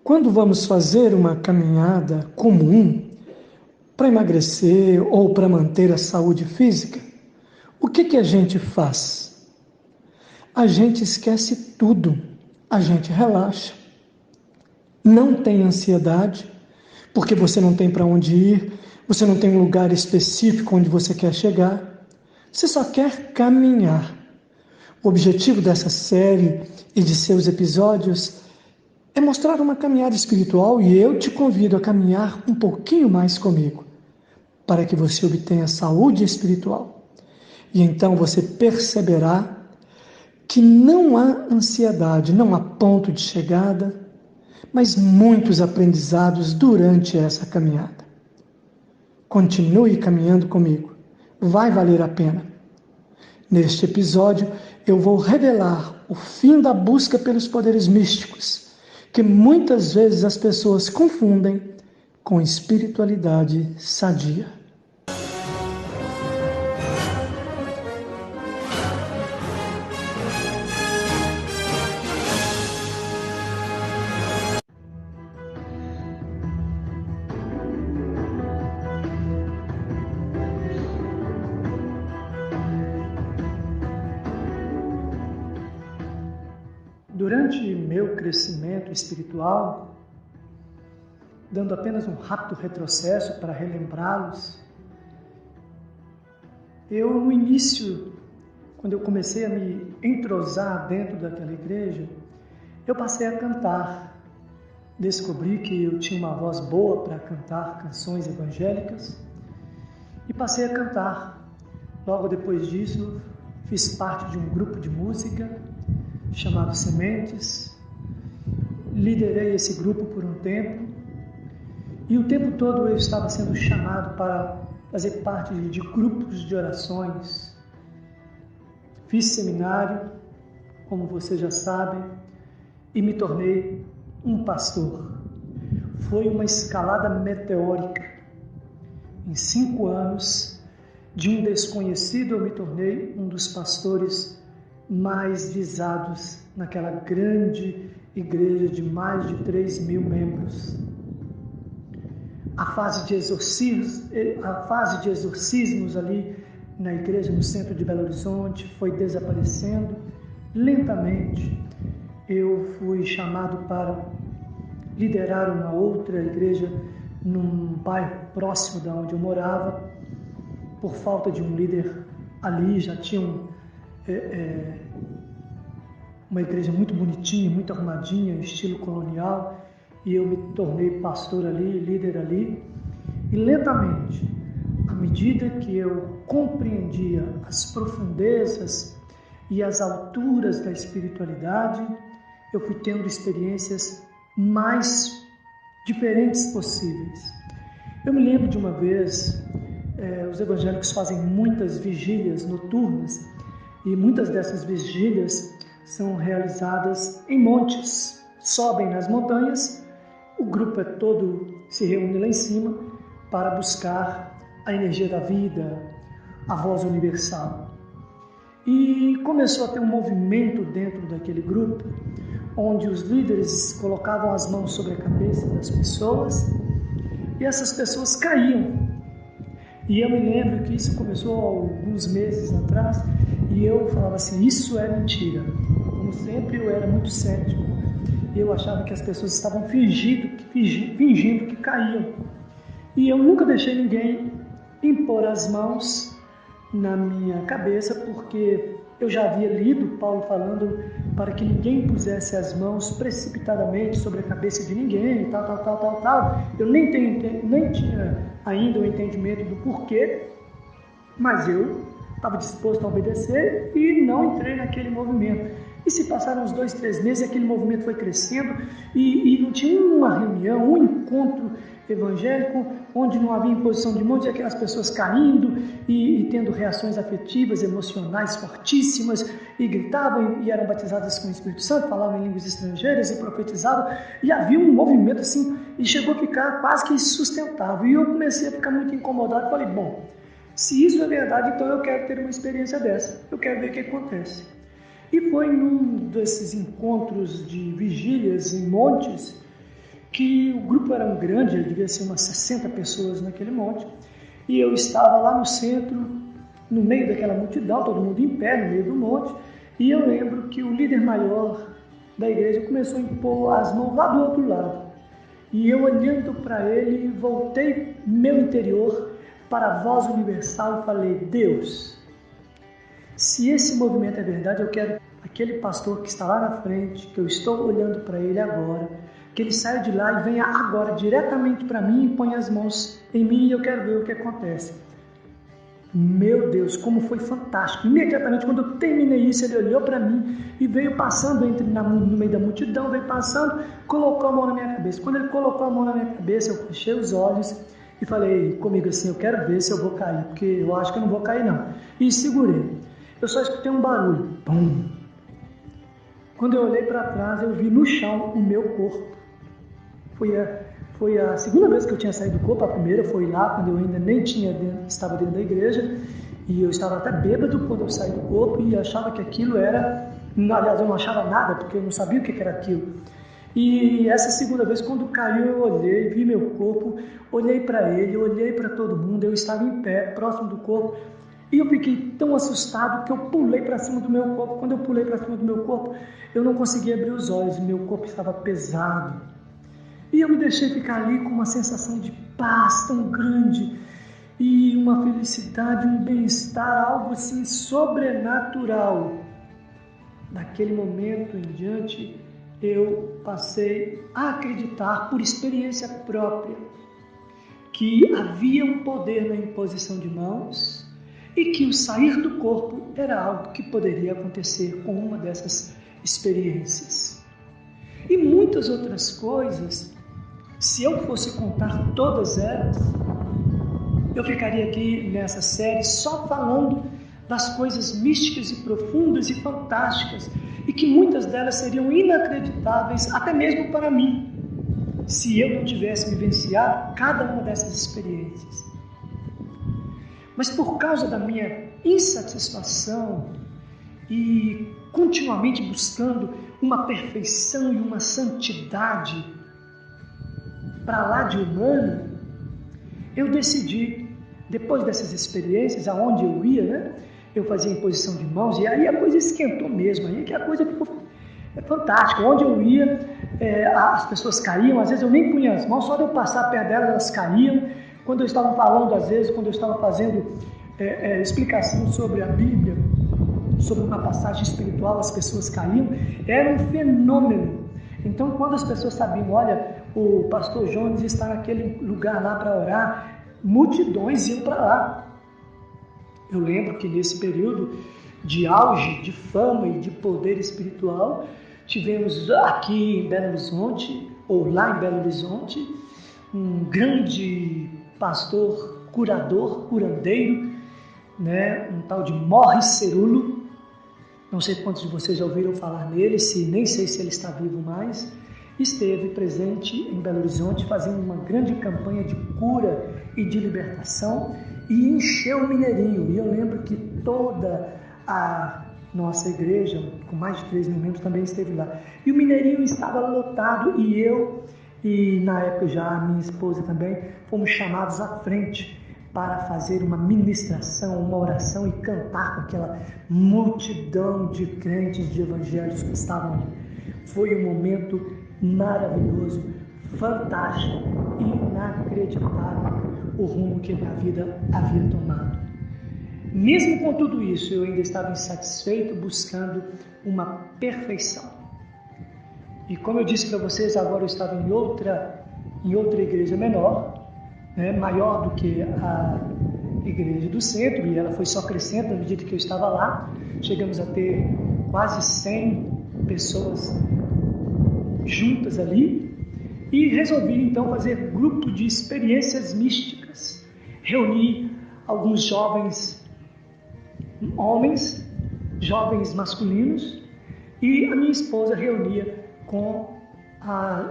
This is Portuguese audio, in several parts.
Quando vamos fazer uma caminhada comum para emagrecer ou para manter a saúde física, o que a gente faz? A gente esquece tudo, a gente relaxa, não tem ansiedade, porque você não tem para onde ir, você não tem um lugar específico onde você quer chegar, você só quer caminhar. O objetivo dessa série e de seus episódios é mostrar uma caminhada espiritual e eu te convido a caminhar um pouquinho mais comigo, para que você obtenha saúde espiritual. E então você perceberá que não há ansiedade, não há ponto de chegada, mas muitos aprendizados durante essa caminhada. Continue caminhando comigo, vai valer a pena. Neste episódio, eu vou revelar o fim da busca pelos poderes místicos, que muitas vezes as pessoas confundem com espiritualidade sadia. Durante meu crescimento espiritual, dando apenas um rápido retrocesso para relembrá-los, eu no início, quando eu comecei a me entrosar dentro daquela igreja, eu passei a cantar. Descobri que eu tinha uma voz boa para cantar canções evangélicas e passei a cantar. Logo depois disso, fiz parte de um grupo de música chamado Sementes, liderei esse grupo por um tempo e o tempo todo eu estava sendo chamado para fazer parte de grupos de orações. Fiz seminário, como vocês já sabem, e me tornei um pastor. Foi uma escalada meteórica. Em 5 anos, de um desconhecido eu me tornei um dos pastores mais visados naquela grande igreja de mais de 3.000 membros. A fase de exorcismos ali na igreja, no centro de Belo Horizonte, foi desaparecendo lentamente. Eu fui chamado para liderar uma outra igreja num bairro próximo da onde eu morava. Por falta de um líder ali, já tinham uma igreja muito bonitinha, muito arrumadinha, estilo colonial, e eu me tornei pastor ali, líder ali, e lentamente, à medida que eu compreendia as profundezas e as alturas da espiritualidade, eu fui tendo experiências mais diferentes possíveis. Eu me lembro de uma vez, os evangélicos fazem muitas vigílias noturnas, e muitas dessas vigílias são realizadas em montes. Sobem nas montanhas, o grupo todo se reúne lá em cima para buscar a energia da vida, a voz universal. E começou a ter um movimento dentro daquele grupo, onde os líderes colocavam as mãos sobre a cabeça das pessoas e essas pessoas caíam. E eu me lembro que isso começou há alguns meses atrás, e eu falava assim, isso é mentira. Como sempre, eu era muito cético. Eu achava que as pessoas estavam fingindo que caíam. E eu nunca deixei ninguém impor as mãos na minha cabeça, porque eu já havia lido Paulo falando para que ninguém pusesse as mãos precipitadamente sobre a cabeça de ninguém, tal. Eu nem tinha ainda o entendimento do porquê, mas eu estava disposto a obedecer e não entrei naquele movimento. E se passaram uns 2, 3 meses, aquele movimento foi crescendo e não tinha uma reunião, um encontro evangélico onde não havia imposição de mãos, e aquelas pessoas caindo e tendo reações afetivas, emocionais fortíssimas, e gritavam e eram batizadas com o Espírito Santo, falavam em línguas estrangeiras e profetizavam, e havia um movimento assim, e chegou a ficar quase que insustentável. E eu comecei a ficar muito incomodado e falei, bom, se isso é verdade, então eu quero ter uma experiência dessa, eu quero ver o que acontece. E foi num desses encontros de vigílias em montes que o grupo era grande, devia ser umas 60 pessoas naquele monte, e eu estava lá no centro, no meio daquela multidão, todo mundo em pé, no meio do monte, e eu lembro que o líder maior da igreja começou a impor as mãos lá do outro lado. E eu, olhando para ele, voltei meu interior para a voz universal e falei: Deus, se esse movimento é verdade, eu quero aquele pastor que está lá na frente, que eu estou olhando para ele agora, que ele saia de lá e venha agora diretamente para mim e ponha as mãos em mim e eu quero ver o que acontece. Meu Deus, como foi fantástico. Imediatamente, quando eu terminei isso, ele olhou para mim e veio passando no meio da multidão, veio passando, colocou a mão na minha cabeça. Quando ele colocou a mão na minha cabeça, eu fechei os olhos e falei comigo assim: eu quero ver se eu vou cair, porque eu acho que eu não vou cair não. E segurei. Eu só escutei um barulho. Pum! Quando eu olhei para trás, eu vi no chão o meu corpo. Foi a segunda vez que eu tinha saído do corpo. A primeira foi lá, quando eu ainda nem estava dentro da igreja, e eu estava até bêbado quando eu saí do corpo e achava que aquilo era... Aliás, eu não achava nada, porque eu não sabia o que era aquilo. E essa segunda vez, quando caiu, eu olhei, vi meu corpo, olhei para ele, olhei para todo mundo, eu estava em pé, próximo do corpo, e eu fiquei tão assustado que eu pulei para cima do meu corpo. Quando eu pulei para cima do meu corpo, eu não conseguia abrir os olhos, meu corpo estava pesado. E eu me deixei ficar ali com uma sensação de paz tão grande e uma felicidade, um bem-estar, algo assim sobrenatural. Daquele momento em diante, eu passei a acreditar por experiência própria que havia um poder na imposição de mãos e que o sair do corpo era algo que poderia acontecer com uma dessas experiências. E muitas outras coisas. Se eu fosse contar todas elas, eu ficaria aqui nessa série só falando das coisas místicas e profundas e fantásticas e que muitas delas seriam inacreditáveis até mesmo para mim, se eu não tivesse vivenciado cada uma dessas experiências. Mas por causa da minha insatisfação e continuamente buscando uma perfeição e uma santidade para lá de humano, eu decidi, depois dessas experiências, aonde eu ia, eu fazia imposição de mãos, e aí a coisa esquentou mesmo, aí que a coisa ficou fantástica. Onde eu ia, as pessoas caíam, às vezes eu nem punha as mãos, só de eu passar perto delas, elas caíam. Quando eu estava falando, às vezes, quando eu estava fazendo explicação sobre a Bíblia, sobre uma passagem espiritual, as pessoas caíam, era um fenômeno. Então, quando as pessoas sabiam, olha, o pastor Jones está naquele lugar lá para orar, multidões iam para lá. Eu lembro que nesse período de auge, de fama e de poder espiritual, tivemos aqui em Belo Horizonte, ou lá em Belo Horizonte, um grande pastor, curandeiro, um tal de Morris Cerulo. Não sei quantos de vocês já ouviram falar nele, nem sei se ele está vivo mais. Esteve presente em Belo Horizonte fazendo uma grande campanha de cura e de libertação e encheu o Mineirinho. E eu lembro que toda a nossa igreja, com mais de 3 mil membros, também esteve lá. E o Mineirinho estava lotado e eu, e na época já a minha esposa também, fomos chamados à frente para fazer uma ministração, uma oração e cantar com aquela multidão de crentes, de evangélicos que estavam ali. Foi um momento maravilhoso, fantástico, inacreditável o rumo que a minha vida havia tomado. Mesmo com tudo isso, eu ainda estava insatisfeito, buscando uma perfeição. E como eu disse para vocês, agora eu estava em outra igreja menor, maior do que a igreja do centro, e ela foi só crescendo na medida que eu estava lá. Chegamos a ter quase 100 pessoas juntas ali, e resolvi então fazer grupo de experiências místicas. Reuni alguns jovens homens, jovens masculinos, e a minha esposa reunia com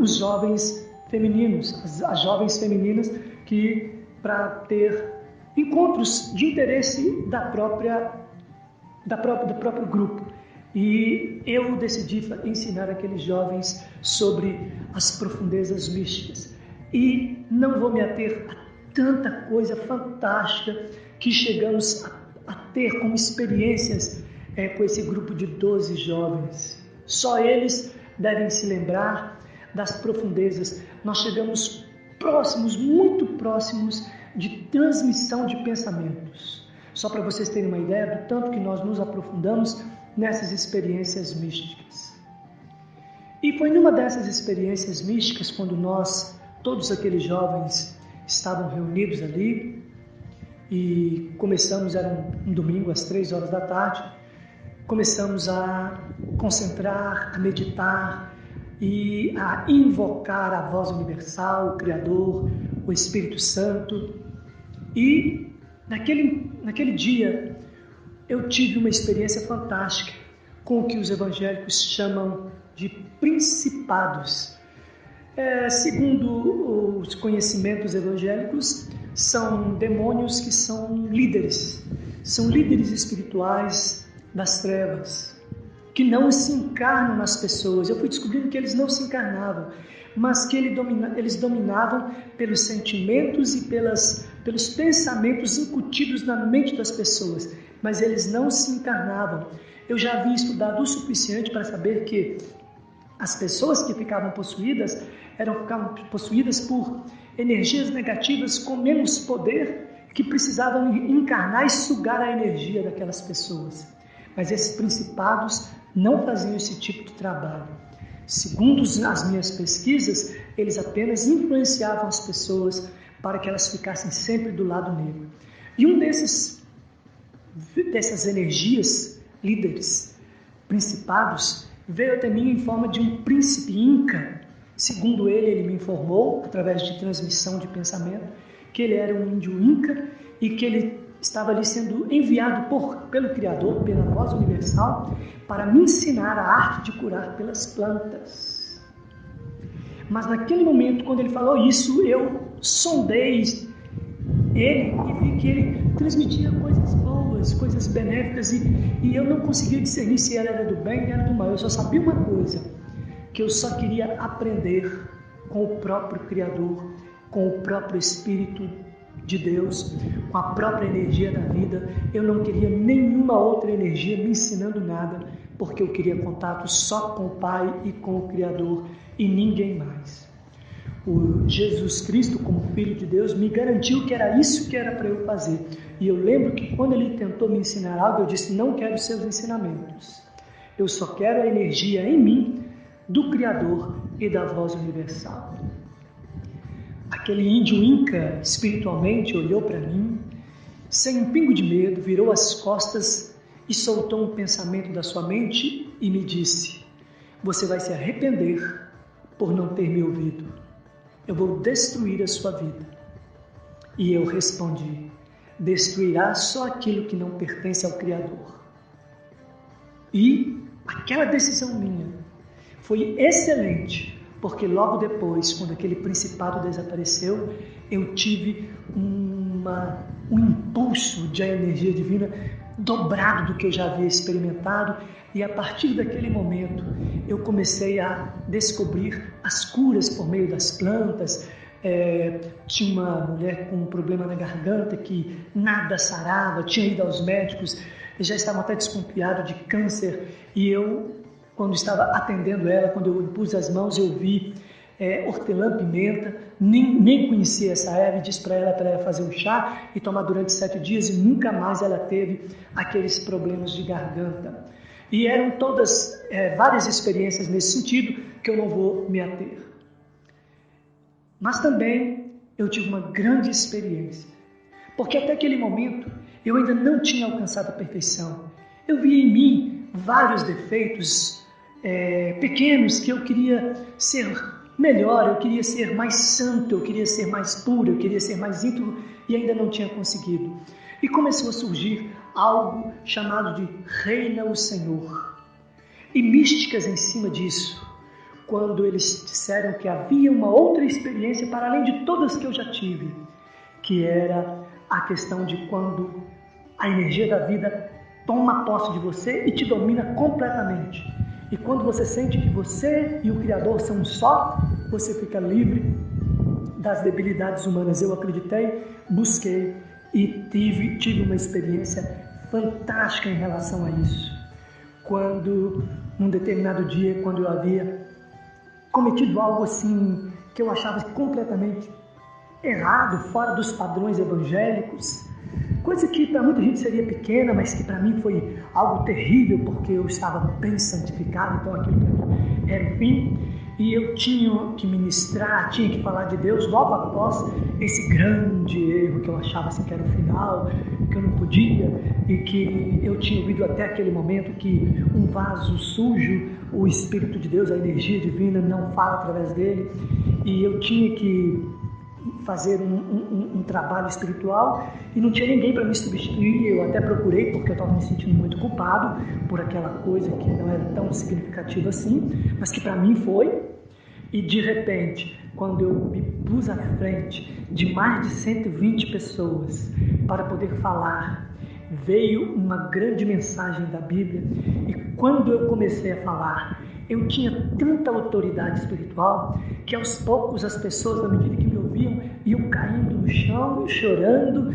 os jovens femininos, as jovens femininas, que para ter encontros de interesse do próprio grupo. E eu decidi ensinar aqueles jovens sobre as profundezas místicas. E não vou me ater a tanta coisa fantástica que chegamos a ter como experiências com esse grupo de 12 jovens. Só eles devem se lembrar das profundezas. Nós chegamos próximos, muito próximos de transmissão de pensamentos. Só para vocês terem uma ideia do tanto que nós nos aprofundamos nessas experiências místicas. E foi numa dessas experiências místicas, quando nós, todos aqueles jovens, estavam reunidos ali e começamos, era um domingo às 3 horas da tarde, começamos a concentrar, a meditar e a invocar a voz universal, o Criador, o Espírito Santo. E naquele dia eu tive uma experiência fantástica com o que os evangélicos chamam de principados. Segundo os conhecimentos evangélicos, são demônios que são líderes espirituais das trevas, que não se encarnam nas pessoas. Eu fui descobrindo que eles não se encarnavam, mas que eles dominavam pelos sentimentos e pelos pensamentos incutidos na mente das pessoas, mas eles não se encarnavam. Eu já havia estudado o suficiente para saber que as pessoas que ficavam possuídas ficavam possuídas por energias negativas com menos poder, que precisavam encarnar e sugar a energia daquelas pessoas. Mas esses principados não faziam esse tipo de trabalho. Segundo as minhas pesquisas, eles apenas influenciavam as pessoas para que elas ficassem sempre do lado negro. E um dessas energias líderes, principados, veio até mim em forma de um príncipe inca. Segundo ele me informou, através de transmissão de pensamento, que ele era um índio inca e que ele estava ali sendo enviado pelo Criador, pela voz universal, para me ensinar a arte de curar pelas plantas. Mas naquele momento, quando ele falou isso, eu sondei ele e vi que ele transmitia coisas boas, coisas benéficas, e eu não conseguia discernir se ela era do bem ou era do mal. Eu só sabia uma coisa, que eu só queria aprender com o próprio Criador, com o próprio Espírito de Deus, com a própria energia da vida. Eu não queria nenhuma outra energia me ensinando nada, porque eu queria contato só com o Pai e com o Criador e ninguém mais. O Jesus Cristo, como Filho de Deus, me garantiu que era isso que era para eu fazer. E eu lembro que quando ele tentou me ensinar algo, eu disse: não quero seus ensinamentos. Eu só quero a energia em mim do Criador e da voz universal. Aquele índio inca, espiritualmente, olhou para mim, sem um pingo de medo, virou as costas e soltou um pensamento da sua mente e me disse: você vai se arrepender por não ter me ouvido. Eu vou destruir a sua vida. E eu respondi: destruirá só aquilo que não pertence ao Criador. E aquela decisão minha foi excelente, porque logo depois, quando aquele principado desapareceu, eu tive um impulso de energia divina dobrado do que eu já havia experimentado, e a partir daquele momento eu comecei a descobrir as curas por meio das plantas. Tinha uma mulher com um problema na garganta que nada sarava, tinha ido aos médicos, já estavam até desconfiados de câncer, e eu, quando estava atendendo ela, quando eu impus as mãos, eu vi hortelã-pimenta, nem conhecia essa erva, e disse para ela fazer um chá e tomar durante 7 dias, e nunca mais ela teve aqueles problemas de garganta. E eram todas várias experiências nesse sentido que eu não vou me ater. Mas também eu tive uma grande experiência, porque até aquele momento eu ainda não tinha alcançado a perfeição. Eu via em mim vários defeitos pequenos, que eu queria ser melhor, eu queria ser mais santo, eu queria ser mais puro, eu queria ser mais íntimo, e ainda não tinha conseguido. E começou a surgir algo chamado de Reina o Senhor, e místicas em cima disso, quando eles disseram que havia uma outra experiência para além de todas que eu já tive, que era a questão de quando a energia da vida toma posse de você e te domina completamente. E quando você sente que você e o Criador são um só, você fica livre das debilidades humanas. Eu acreditei, busquei e tive uma experiência fantástica em relação a isso. Quando, num determinado dia, quando eu havia cometido algo assim que eu achava completamente errado, fora dos padrões evangélicos, coisa que para muita gente seria pequena, mas que para mim foi algo terrível, porque eu estava bem santificado, então aquilo para mim era o fim, e eu tinha que ministrar, tinha que falar de Deus logo após esse grande erro que eu achava assim que era o final, que eu não podia, e que eu tinha ouvido até aquele momento que um vaso sujo, o Espírito de Deus, a energia divina não fala através dele, e eu tinha que fazer um trabalho espiritual e não tinha ninguém para me substituir. Eu até procurei, porque eu estava me sentindo muito culpado por aquela coisa que não era tão significativa assim, mas que para mim foi. E de repente, quando eu me pus à frente de mais de 120 pessoas para poder falar, veio uma grande mensagem da Bíblia, e quando eu comecei a falar, eu tinha tanta autoridade espiritual que aos poucos as pessoas, na medida que me ouviam, iam caindo no chão, chorando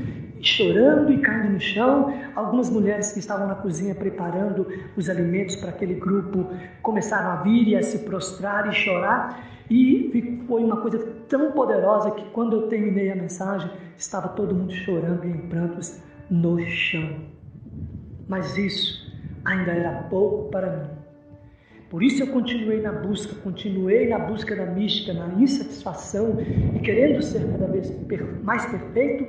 e caindo no chão. Algumas mulheres que estavam na cozinha preparando os alimentos para aquele grupo começaram a vir e a se prostrar e chorar, e foi uma coisa tão poderosa que quando eu terminei a mensagem, estava todo mundo chorando e em prantos no chão. Mas isso ainda era pouco para mim. Por isso eu continuei na busca da mística, na insatisfação, e querendo ser cada vez mais perfeito,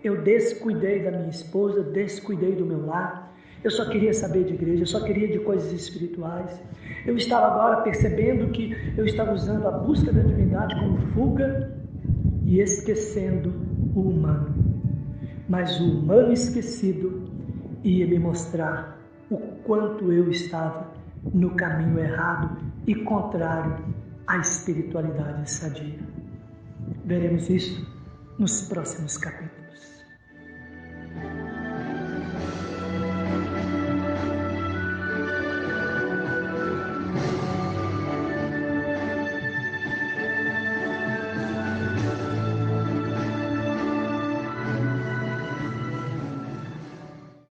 eu descuidei da minha esposa, descuidei do meu lar. Eu só queria saber de igreja, eu só queria de coisas espirituais. Eu estava agora percebendo que eu estava usando a busca da divindade como fuga e esquecendo o humano. Mas o humano esquecido ia me mostrar o quanto eu estava no caminho errado e contrário à espiritualidade sadia. Veremos isso nos próximos capítulos.